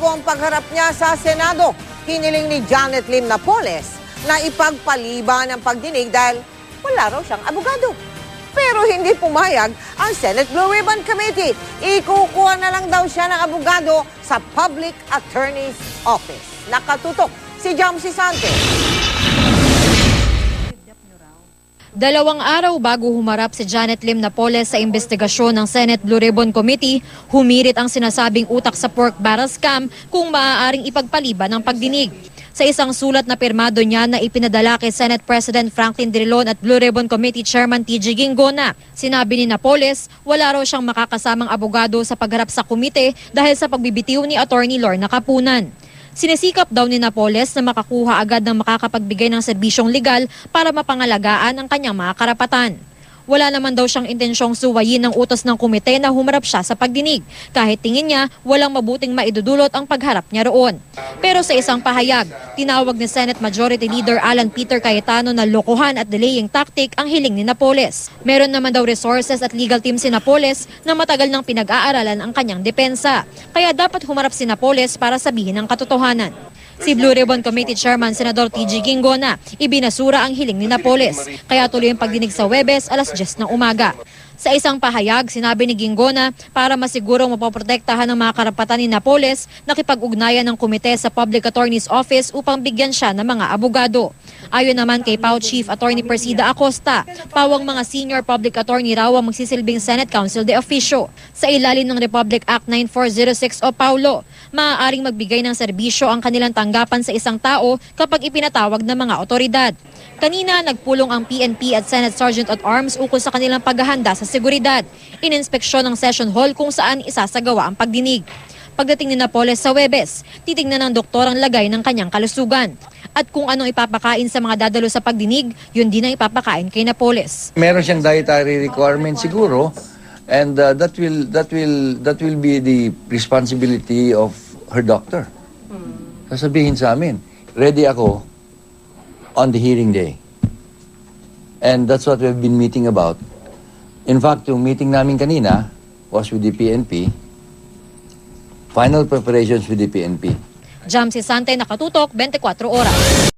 bago ang pagharap niya sa Senado. Hiniling ni Janet Lim Napoles na ipagpaliban ang pagdinig dahil wala raw siyang abogado. Pero hindi pumayag ang Senate Blue Ribbon Committee. Ikukuha na lang daw siya ng abogado sa Public Attorney's Office. Nakatutok si Jamsi Sante. 2 araw bago humarap si Janet Lim Napoles sa investigasyon ng Senate Blue Ribbon Committee, humirit ang sinasabing utak sa pork barrel scam kung maaaring ipagpaliban ng pagdinig. Sa isang sulat na pirmado niya na ipinadala kay Senate President Franklin Drilon at Blue Ribbon Committee Chairman TG Ginggona, sinabi ni Napoles wala raw siyang makakasamang abogado sa pagharap sa komite dahil sa pagbibitiw ni Attorney Lorna Capunan. Sinisikap daw ni Napoles na makakuha agad ng makakapagbigay ng serbisyong legal para mapangalagaan ang kanyang mga karapatan. Wala naman daw siyang intensyong suwayin ng utos ng komite na humarap siya sa pagdinig, kahit tingin niya walang mabuting maidudulot ang pagharap niya roon. Pero sa isang pahayag, tinawag ni Senate Majority Leader Alan Peter Cayetano na lokohan at delaying tactic ang hiling ni Napoles. Meron naman daw resources at legal team si Napoles na matagal nang pinag-aaralan ang kanyang depensa. Kaya dapat humarap si Napoles para sabihin ang katotohanan. Si Blue Ribbon Committee Chairman Senador TG Ginggona, ibinasura ang hiling ni Napoles, kaya tuloy ang pagdinig sa Huwebes alas 10 ng umaga. Sa isang pahayag, sinabi ni Ginggona para masigurong mapoprotektahan ang mga karapatan ni Napoles, nakipag-ugnayan ng komite sa Public Attorney's Office upang bigyan siya ng mga abogado. Ayon naman kay PAO Chief Attorney Persida Acosta, pawang mga senior public attorney raw ang magsisilbing Senate Counsel de Officio. Sa ilalim ng Republic Act 9406 o PAULO, maaaring magbigay ng serbisyo ang kanilang tanggapan sa isang tao kapag ipinatawag ng mga otoridad. Kanina, nagpulong ang PNP at Senate Sergeant at Arms ukol sa kanilang paghahanda sa seguridad. Ininspeksyon ng session hall kung saan isasagawa ang pagdinig. Pagdating ni Napoles sa Huwebes, titignan ng doktor ang lagay ng kanyang kalusugan. At kung anong ipapakain sa mga dadalo sa pagdinig, yun din ang ipapakain kay Napoles. Meron siyang dietary requirement siguro, and that will be the responsibility of her doctor. Sasabihin sa amin, ready ako on the hearing day. And that's what we've been meeting about. In fact, yung meeting namin kanina was with the PNP. Final preparations with the PNP. Jamsi Sante, Nakatutok, 24 Oras.